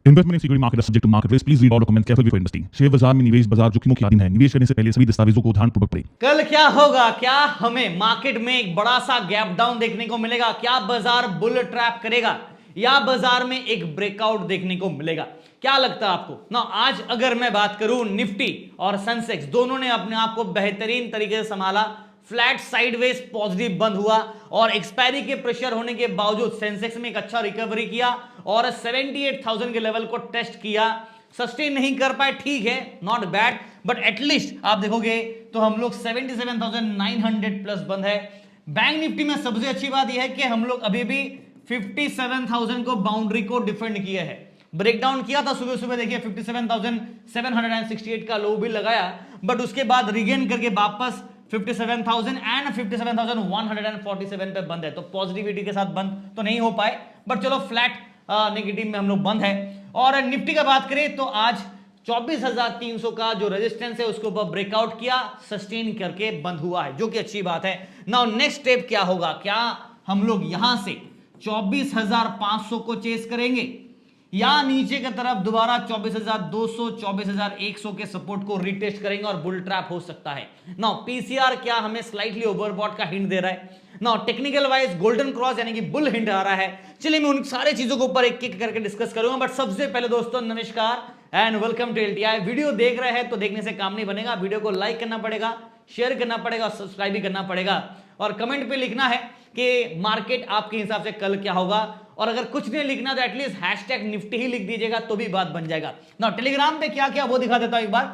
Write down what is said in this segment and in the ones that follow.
Investment in security market is subject to market risk. Please read all documents carefully before investing. Share बाजार में निवेश बाजार जोखिमों की अधीन है। निवेश करने से पहले सभी दस्तावेजों को ध्यानपूर्वक पढ़ें। कल क्या होगा? क्या हमें मार्केट में एक बड़ा सा गैप डाउन देखने को मिलेगा? क्या बाजार बुल ट्रैप करेगा या बाजार में एक ब्रेकआउट देखने को मिलेगा? क्या लगता है आपको ना? आज अगर मैं बात करूं, निफ्टी और सेंसेक्स दोनों ने अपने आप को बेहतरीन तरीके से संभाला। फ्लैट साइडवेज पॉजिटिव बंद हुआ और एक्सपायरी के प्रेशर होने के बावजूद सेंसेक्स में एक अच्छा रिकवरी किया और 78,000 के लेवल को टेस्ट किया। सस्टेन नहीं कर पाए, ठीक है, नॉट बैड, बट एटलीस्ट आप देखोगे तो हम लोग 77,900 प्लस बंद है। बैंक निफ्टी में सबसे अच्छी बात यह है कि हम लोग अभी भी 57,000 को बाउंड्री को डिफेंड किया है। ब्रेकडाउन किया था सुबह सुबह, देखिए 57,768 का लो भी लगाया, बट उसके बाद रिगेन करके वापस 57,000 एंड 57,147 पे बंद है। तो पॉजिटिविटी के साथ बंद तो नहीं हो पाए, बट चलो फ्लैट नेगेटिव में हम लोग बंद है। और निफ्टी का बात करें तो आज 24,300 का जो रेजिस्टेंस है उसको ब्रेकआउट किया, सस्टेन करके बंद हुआ है, जो कि अच्छी बात है। नाउ नेक्स्ट स्टेप क्या होगा? क्या हम लोग यहां से 24,500 को चेस करेंगे या नीचे की तरफ दोबारा 24,200 24,100 के सपोर्ट को रिटेस्ट करेंगे और बुल ट्रैप हो सकता है? नाउ पीसीआर क्या हमें स्लाइटली ओवरबॉट का हिंट दे रहा है? Now technical wise golden cross यानी कि बुल हिंट आ रहा है। चलिए मैं उन सारे चीजों के ऊपर एक एक करके डिस्कस करूंगा, बट सबसे पहले दोस्तों नमस्कार and welcome to LTI. Video देख रहे हैं तो देखने से काम नहीं बनेगा, वीडियो को लाइक करना पड़ेगा, शेयर करना पड़ेगा और सब्सक्राइब भी करना पड़ेगा, और कमेंट पे लिखना है कि मार्केट आपके हिसाब से कल क्या होगा। और अगर कुछ नहीं लिखना तो एटलीस्ट हैशटैग निफ्टी ही लिख दीजिएगा तो भी बात बन जाएगा ना। टेलीग्राम पे क्या क्या वो दिखा देता हूं एक बार।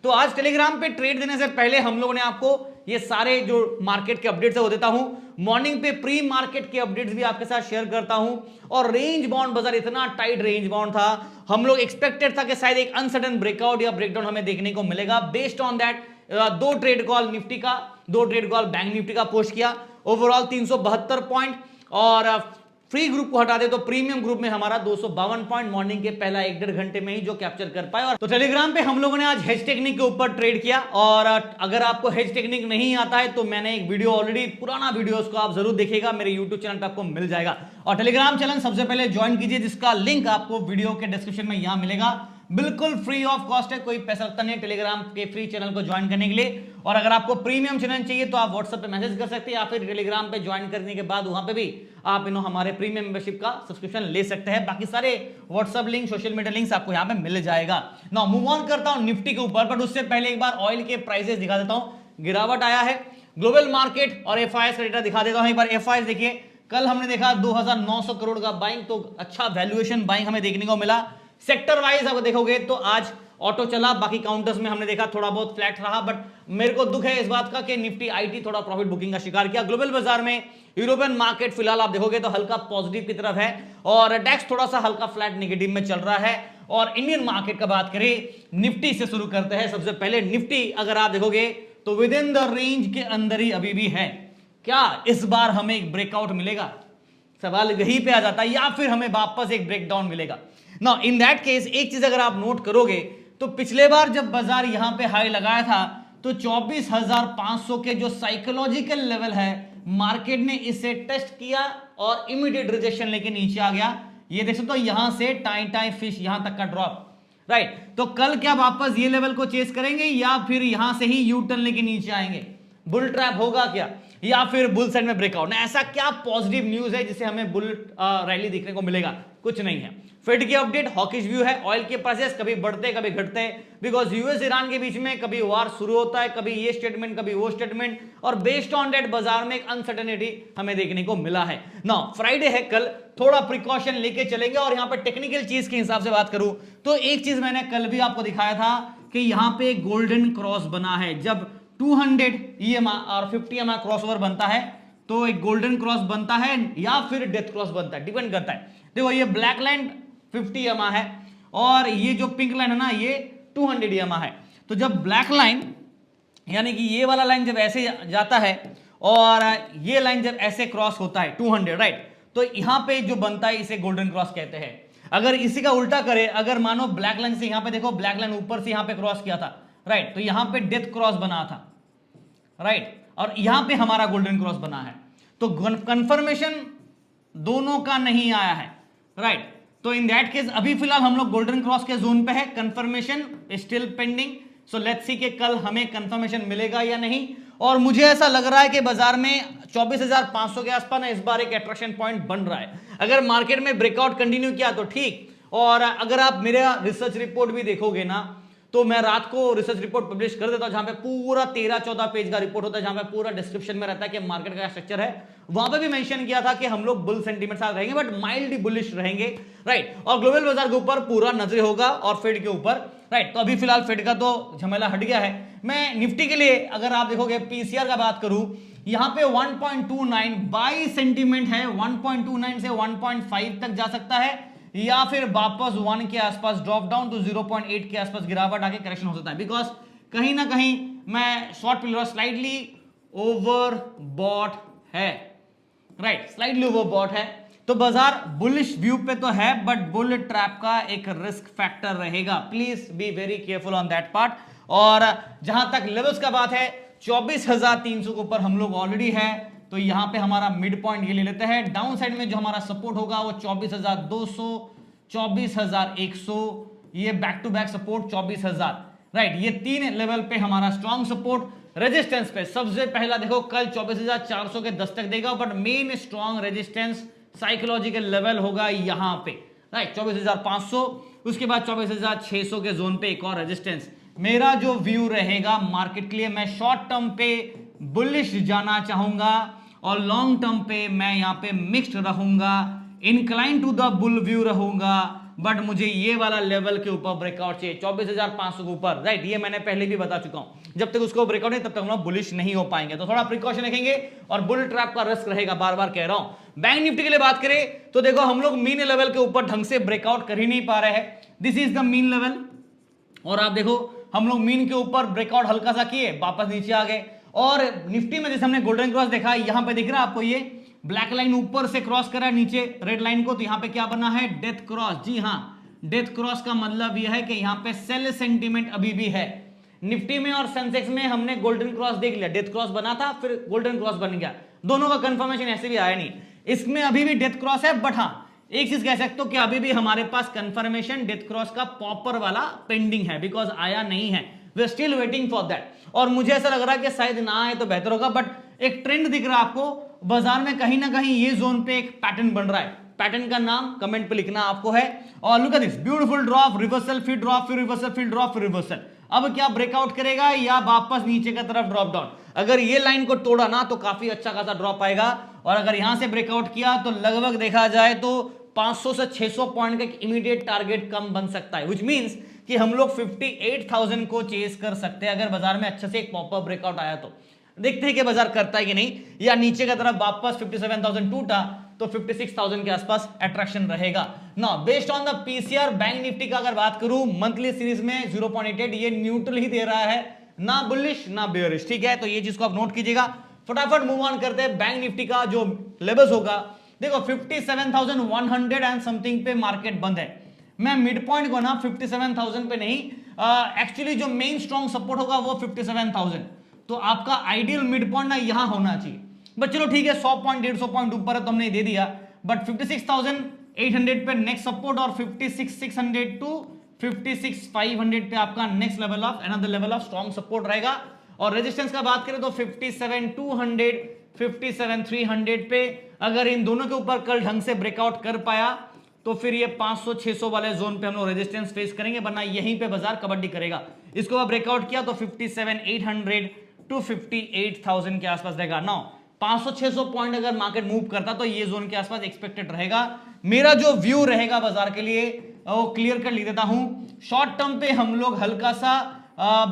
तो आज टेलीग्राम पे ट्रेड देने से पहले हम लोगों ने आपको ये सारे जो मार्केट के अपडेट्स है वो देता हूं। मॉर्निंग पे प्री मार्केट के अपडेट्स भी आपके साथ शेयर करता हूं। और रेंज बाउंड बाजार इतना टाइट रेंज बाउंड था, हम लोग एक्सपेक्टेड था कि शायद एक अनसडन ब्रेकआउट या ब्रेकडाउन हमें देखने को मिलेगा। Based on that 2 trade call Nifty का, 2 ट्रेड कॉल बैंक निफ्टी का पोस्ट किया। ओवरऑल 372 पॉइंट, और फ्री ग्रुप को हटा दे तो प्रीमियम ग्रुप में हमारा 252 पॉइंट मॉर्निंग के पहला 1-1.5 घंटे में ही जो कैप्चर कर पाए। और तो टेलीग्राम पे हम लोगों ने आज हेज टेक्निक के ऊपर ट्रेड किया। और अगर आपको हेज टेक्निक नहीं आता है तो मैंने एक वीडियो ऑलरेडी, पुराना वीडियो, उसको आप जरूर देखिएगा, मेरे यूट्यूब चैनल पे आपको मिल जाएगा। और टेलीग्राम चैनल सबसे पहले ज्वाइन कीजिए, जिसका लिंक आपको वीडियो के डिस्क्रिप्शन में यहां मिलेगा। बिल्कुल फ्री ऑफ कॉस्ट है, कोई पैसा लगता नहीं टेलीग्राम के फ्री चैनल को ज्वाइन करने के लिए। और अगर आपको प्रीमियम चैनल चाहिए तो आप व्हाट्सएप पे मैसेज कर सकते हैं, या फिर टेलीग्राम पे ज्वाइन करने के बाद वहां पे भी आप हमारे प्रीमियम मेंबरशिप का सब्सक्रिप्शन ले सकते हैं। बाकी सारे WhatsApp link, social media links आपको यहाँ पे मिल जाएगा। नाउ मूव ऑन करता हूं निफ्टी के ऊपर, बट उससे पहले एक बार ऑयल के प्राइसेस दिखा देता हूं। गिरावट आया है ग्लोबल मार्केट और एफआईएस का डेटा दिखा देता हूं एक बार। एफआईएस देखिए, कल हमने देखा 2,900 करोड़ का बाइंग, तो अच्छा वैल्यूएशन बाइंग हमें देखने को मिला। सेक्टर वाइज आप देखोगे तो आज ऑटो चला, बाकी काउंटर्स में हमने देखा थोड़ा बहुत फ्लैट रहा। बट मेरे को दुख है इस बात का कि निफ्टी आईटी थोड़ा प्रॉफिट बुकिंग का शिकार किया। ग्लोबल बाजार में यूरोपियन मार्केट फिलहाल आप देखोगे तो हल्का पॉजिटिव की तरफ है, और टैक्स थोड़ा सा हल्का फ्लैट नेगेटिव में चल रहा है। और इंडियन मार्केट का बात करें, निफ्टी से शुरू करते हैं। सबसे पहले निफ्टी अगर आप देखोगे तो विद इन द रेंज के अंदर ही अभी भी है। क्या इस बार हमें एक ब्रेकआउट मिलेगा? सवाल यहीं पे आ जाता है, या फिर हमें वापस एक ब्रेकडाउन मिलेगा? नाउ इन दैट केस एक चीज अगर आप नोट करोगे तो पिछले बार जब बाजार यहां पे हाई लगाया था तो 24,500 के जो साइकोलॉजिकल लेवल है, मार्केट ने इसे टेस्ट किया और इमीडिएट रिजेक्शन लेके नीचे आ गया। ये देख सकते हो यहां से टाई फिश यहां तक का ड्रॉप, राइट। तो कल क्या वापस ये लेवल को चेस करेंगे या फिर यहां से ही यू टर्न लेके नीचे आएंगे? बुल ट्रैप होगा क्या, या फिर बुल साइड में ब्रेकआउट? ऐसा क्या पॉजिटिव न्यूज है जिसे हमें बुल रैली देखने को मिलेगा? कुछ नहीं है। फेड की अपडेट हॉकिश व्यू है। ऑयल के प्राइसेस कभी बढ़ते कभी घटते हैं, बिकॉज यूएस ईरान के बीच में कभी वार शुरू होता है, कभी ये स्टेटमेंट कभी वो स्टेटमेंट, और बेस्ड ऑन दैट बाजार में एक अनसर्टेनिटी हमें देखने को मिला है। नाउ फ्राइडे है, कल थोड़ा प्रिकॉशन लेके चलेंगे। और यहां पर टेक्निकल चीज के हिसाब से बात करूं तो एक चीज मैंने कल भी आपको दिखाया था कि यहां पे गोल्डन क्रॉस बना है। जब 200 EMA और 50 EMA क्रॉसओवर बनता है तो एक गोल्डन क्रॉस बनता है या फिर डेथ क्रॉस बनता है, डिपेंड करता है। देखो ये ब्लैक लाइन 50 EMA है और ये जो पिंक लाइन है ना ये 200 EMA है। तो जब ब्लैक लाइन यानी कि ये वाला लाइन जब ऐसे जाता है और ये लाइन जब ऐसे क्रॉस होता है 200, राइट, तो यहां पे जो बनता है इसे गोल्डन क्रॉस कहते हैं। अगर इसी का उल्टा करे, अगर मानो ब्लैक लाइन से यहां पे देखो, ब्लैक लाइन ऊपर से यहां पे क्रॉस किया था, राइट, तो यहां पे डेथ क्रॉस बना था, राइट, और यहां पे हमारा गोल्डन क्रॉस बना है। तो कंफर्मेशन दोनों का नहीं आया है, राइट। तो इन दैट केस अभी फिलहाल हम लोग गोल्डन क्रॉस के जोन पे है, confirmation still pending. So let's see कि कल हमें कंफर्मेशन मिलेगा या नहीं। और मुझे ऐसा लग रहा है कि बाजार में 24,500 के आसपास ना इस बार एक अट्रैक्शन पॉइंट बन रहा है। अगर मार्केट में ब्रेकआउट कंटिन्यू किया तो ठीक, और अगर आप मेरा रिसर्च रिपोर्ट भी देखोगे ना, तो मैं रात को रिसर्च रिपोर्ट पब्लिश कर देता हूं जहां पे पूरा 13-14 पेज का रिपोर्ट होता है, जहां पे पूरा डिस्क्रिप्शन में रहता है कि मार्केट का स्ट्रक्चर है। वहां पे भी मेंशन किया था कि हम लोग बुल सेंटीमेंट साथ रहेंगे, बट माइल्डली बुलिश रहेंगे, राइट। और ग्लोबल बाजार के ऊपर पूरा नजर होगा और फेड के ऊपर, राइट। तो अभी फिलहाल फेड का तो झमेला हट गया है। मैं निफ्टी के लिए अगर आप देखोगे पीसीआर का बात करूं, यहां पे 1.29 बाई सेंटीमेंट है, 1.29 से 1.5 तक जा सकता है, या फिर वापस 1 के आसपास ड्रॉप डाउन तो 0.8 के आसपास गिरावट आके करेक्शन हो सकता है। बिकॉज कहीं ना कहीं मैं शॉर्ट पीरियड स्लाइडली ओवरबॉट है, राइट, स्लाइडली ओवरबॉट है। तो बाजार बुलिश व्यू पे तो है, बट बुल ट्रैप का एक रिस्क फैक्टर रहेगा। Please be very careful on that part. और जहां तक लेवल्स का बात है, 24,300 के ऊपर हम लोग ऑलरेडी है, तो यहां पे हमारा मिड पॉइंट ये ले लेते हैं। डाउन साइड में जो हमारा सपोर्ट होगा वो 24,200, 24,100, ये back to back support 24,000, right. ये तीन लेवल पे हमारा स्ट्रॉन्ग सपोर्ट। रेजिस्टेंस पे सबसे पहला देखो कल 24,400 के दस्तक देगा, but main strong resistance psychological level होगा यहां पे, राइट, 24,500। उसके बाद 24,600 के जोन पे एक और रेजिस्टेंस। मेरा जो व्यू रहेगा मार्केट के लिए, मैं शॉर्ट टर्म पे बुलिश जाना चाहूंगा और लॉन्ग टर्म पे मैं यहां पे मिक्स्ड रहूंगा, incline to the bull view रहूंगा, बट मुझे ये वाला लेवल के ऊपर ब्रेकआउट चाहिए 24,500 के ऊपर, राइट। ये मैंने पहले भी बता चुका हूं, जब तक उसको ब्रेकआउट नहीं तब तक हम लोग बुलिश नहीं हो पाएंगे। तो थोड़ा प्रिकॉशन रखेंगे और बुल ट्रैप का रिस्क रहेगा, बार बार कह रहा हूं। बैंक निफ्टी के लिए बात करें तो देखो हम लोग मीन लेवल के ऊपर ढंग से ब्रेकआउट कर ही नहीं पा रहे हैं। This is the mean level, और आप देखो हम लोग मीन के ऊपर ब्रेकआउट हल्का सा किए, वापस नीचे आ गए। और निफ्टी में जैसे हमने गोल्डन क्रॉस देखा, यहां पे दिख रहा है आपको ये ब्लैक लाइन ऊपर से क्रॉस करा नीचे रेड लाइन को, तो यहां पे क्या बना है, डेथ क्रॉस। जी हां, डेथ क्रॉस का मतलब यह है कि यहां पे सेल सेंटीमेंट अभी भी है। निफ्टी में और सेंसेक्स में हमने गोल्डन क्रॉस देख लिया, डेथ क्रॉस बना था फिर गोल्डन क्रॉस बन गया, दोनों का कंफर्मेशन ऐसे भी आया नहीं। इसमें अभी भी डेथ क्रॉस है, बट हाँ एक चीज कह सकते हो कि अभी भी हमारे पास कंफर्मेशन डेथ क्रॉस का पॉपर वाला पेंडिंग है, बिकॉज आया नहीं है, we are still waiting for that. और मुझे ऐसा लग रहा है कि शायद ना आए तो बेहतर होगा, बट एक ट्रेंड दिख रहा है आपको बाजार में, कहीं ना कहीं ये जोन पे एक पैटर्न बन रहा है। पैटर्न का नाम कमेंट पे लिखना आपको है। और look at this beautiful drop, reversal, फिर ड्रॉप, फिर रिवर्सल, फिर ड्रॉप, फिर रिवर्सल। अब क्या ब्रेकआउट करेगा या वापस नीचे की तरफ ड्रॉप डाउन? अगर ये लाइन को तोड़ा ना तो काफी अच्छा खासा ड्रॉप आएगा, और अगर यहां से ब्रेकआउट किया तो लगभग देखा जाए तो 500 से 600 पॉइंट का इमीडिएट टारगेट कम बन सकता है, विच मींस कि हम लोग 58,000 को चेस कर सकते हैं अगर बाजार में अच्छे से एक पॉपअप ब्रेकआउट आया तो। देखते हैं कि बाजार करता है कि नहीं, या नीचे की तरफ वापस 57,000 टूटा तो 56,000 के आसपास अट्रैक्शन रहेगा। Now based on the PCR bank Nifty का अगर बात करूं मंथली सीरीज में 0.88 ये न्यूट्रल ही दे रहा है, ना बुलिश ना बेयरिश, ठीक है। तो ये चीज को आप नोट कीजिएगा। फटाफट मूव ऑन करते हैं। बैंक निफ्टी का जो लेवल्स होगा, देखो 57,100 एंड समथिंग पे मार्केट बंद है। मैं मिड पॉइंट को ना 57,000 पे नहीं, एक्चुअली जो मेन स्ट्रॉन्ग सपोर्ट होगा वो 57,000, तो आपका आइडियल मिड पॉइंट ना यहां होना चाहिए। बट चलो ठीक है, 100 पॉइंट 150 पॉइंट ऊपर है तो हमने दे दिया, बट 56,800 पे नेक्स्ट सपोर्ट, और 56,600 टू 56,500 पे आपका next level of another level of strong support रहेगा। और रेजिस्टेंस का बात करें तो 57,200, 57,300 पे अगर इन दोनों के ऊपर कल ढंग से ब्रेकआउट कर पाया तो फिर ये 500-600 वाले जोन पे हम लोग रेजिस्टेंस फेस करेंगे, वरना यहीं पे बाजार कबड्डी करेगा। इसको अब ब्रेकआउट किया तो 57,800 टू 58,000 के आसपास रहेगा। नाउ 500-600 पॉइंट अगर मार्केट मूव करता तो ये जोन के आसपास एक्सपेक्टेड रहेगा। मेरा जो व्यू रहेगा बाजार के लिए वो क्लियर कर लिख देता हूं। शॉर्ट टर्म पे हम लोग हल्का सा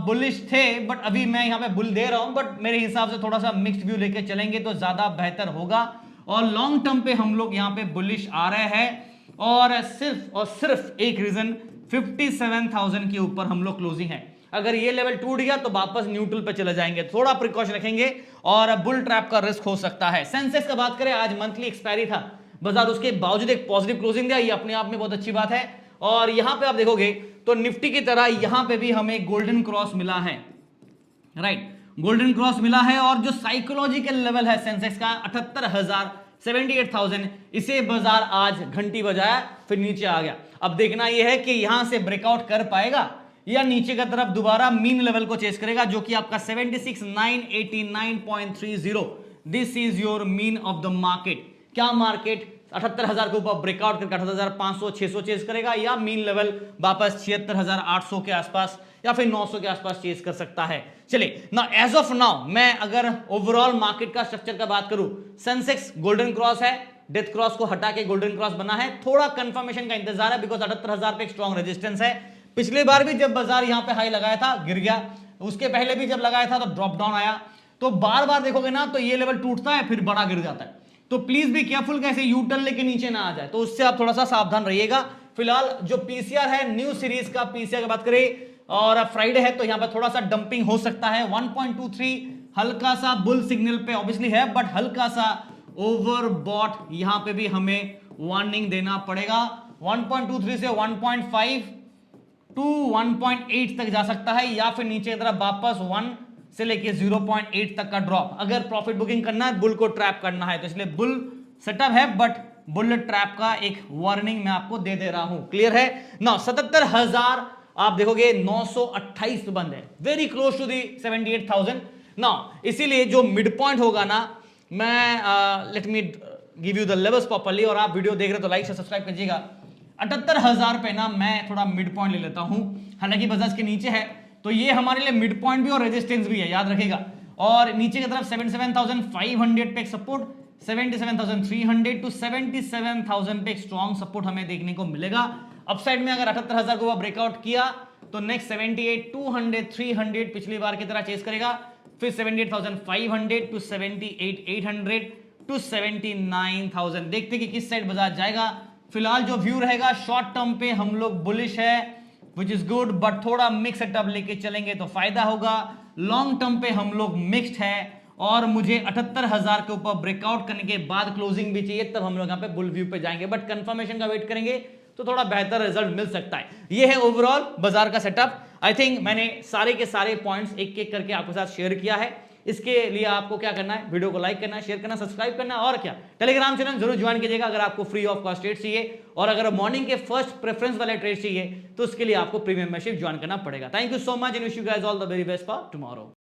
बुलिश थे, बट अभी मैं यहां पे बुल दे रहा हूं, बट मेरे हिसाब से थोड़ा सा मिक्स्ड व्यू लेके चलेंगे तो ज्यादा बेहतर होगा। और लॉन्ग टर्म पे हम लोग यहां पे बुलिश आ रहे हैं, और सिर्फ एक रीजन 57,000 के ऊपर हम लोग क्लोजिंग है। अगर ये लेवल टूट गया तो वापस न्यूट्रल पे चले जाएंगे, थोड़ा प्रिकॉशन रखेंगे और बुल ट्रैप का रिस्क हो सकता है। सेंसेक्स का बात करें, आज मंथली एक्सपायरी था बाजार, उसके बावजूद एक पॉजिटिव क्लोजिंग दिया, ये अपने आप में बहुत अच्छी बात है। और यहां पे आप देखोगे तो निफ्टी की तरह यहां पे भी हमें गोल्डन क्रॉस मिला है, राइट, गोल्डन क्रॉस मिला है। और जो साइकोलॉजिकल लेवल है सेंसेक्स का 78,000, इसे बाजार आज घंटी बजाया, फिर नीचे आ गया। अब देखना यह है कि यहां से ब्रेकआउट कर पाएगा या नीचे की तरफ दोबारा मीन लेवल को चेस करेगा, जो कि आपका 76,989.30। This is your mean of the market. क्या मार्केट 78,000 के ऊपर ब्रेकआउट करके 78,500 600 चेस करेगा या मीन लेवल वापस 76,800 के आसपास या फिर 900 के आसपास चेस कर सकता है। चलिए ना, एज ऑफ नाउ मैं अगर ओवरऑल मार्केट का स्ट्रक्चर का बात करूं, सेंसेक्स गोल्डन क्रॉस है, डेथ क्रॉस को हटा के गोल्डन क्रॉस बना है, थोड़ा कंफर्मेशन का इंतजार है बिकॉज 78,000 पे एक स्ट्रॉन्ग रेजिस्टेंस है। पिछली बार भी जब बाजार यहां पे हाई लगाया था गिर गया, उसके पहले भी जब लगाया था तो ड्रॉप डाउन आया। तो बार बार देखोगे ना तो ये लेवल टूटता है फिर बड़ा गिर जाता है। तो प्लीज भी केयरफुल कैसे यू टर्न लेके नीचे ना आ जाए, तो उससे आप थोड़ा सा सावधान रहिएगा। फिलहाल जो पीसीआर है, न्यू सीरीज का पीसीआर की बात करें और फ्राइडे है तो यहां पर थोड़ा सा डंपिंग हो सकता है। 1.23 हल्का सा बुल सिग्नल पे ऑब्वियसली है, बट हल्का सा ओवरबॉट यहां पे भी हमें वार्निंग देना पड़ेगा। 1.23 से 1.5 टू 1.8 तक जा सकता है या फिर नीचे की तरफ वापस 1 से लेके 0.8 तक का ड्रॉप। अगर प्रॉफिट बुकिंग करना है, बुल को ट्रैप करना है, तो इसलिए बुल सेटअप है, बट बुल ट्रैप का एक वार्निंग मैं आपको दे दे रहा हूं। क्लियर है ना? 77,000 आप देखोगे 928 पे बंद है, वेरी क्लोज टू दी 78,000 ना। इसीलिए जो मिड पॉइंट होगा ना, मैं let me give you the levels properly, और आप वीडियो देख रहे हो तो लाइक से सब्सक्राइब कीजिएगा। 78,000 पे ना मैं थोड़ा मिड पॉइंट ले लेता हूं, हालांकि बजाज के नीचे है तो ये हमारे लिए मिड पॉइंट भी और रेजिस्टेंस भी है, याद रखिएगा। और नीचे की तरफ 77,500 पे एक सपोर्ट, 77,300 टू 77,000 पे एक स्ट्रॉन्ग सपोर्ट हमें देखने को मिलेगा। अपसाइड में अगर 78,000 को ब्रेकआउट किया तो नेक्स्ट 78,200 300 पिछली बार की तरह चेस करेगा, फिर 78,500 टू 78,800 टू 79,000। देखते कि किस साइड बाजार जाएगा। फिलहाल जो व्यू रहेगा शॉर्ट टर्म पे हम लोग बुलिश है, विच इज गुड, बट थोड़ा मिक्स सेटअप लेके चलेंगे तो फायदा होगा। लॉन्ग टर्म पे हम लोग मिक्स्ड है और मुझे 78,000 के ऊपर ब्रेकआउट करने के बाद क्लोजिंग भी चाहिए, तब हम लोग यहाँ पे बुल व्यू पे जाएंगे, बट कंफर्मेशन का वेट करेंगे तो थोड़ा बेहतर रिजल्ट मिल सकता है। ये है ओवरऑल बाजार का सेटअप। आई थिंक मैंने सारे के सारे पॉइंट्स एक एक करके आपके साथ शेयर किया है। इसके लिए आपको क्या करना है, वीडियो को लाइक करना है, शेयर करना, सब्सक्राइब करना, और क्या टेलीग्राम चैनल जरूर ज्वाइन कीजिएगा अगर आपको फ्री ऑफ कॉस्ट ट्रेड चाहिए, और अगर मॉर्निंग के फर्स्ट प्रेफरेंस वाले ट्रेड चाहिए तो उसके लिए आपको प्रीमियम मेंबरशिप ज्वाइन करना पड़ेगा। Thank you so much and wish you guys all the very best for tomorrow.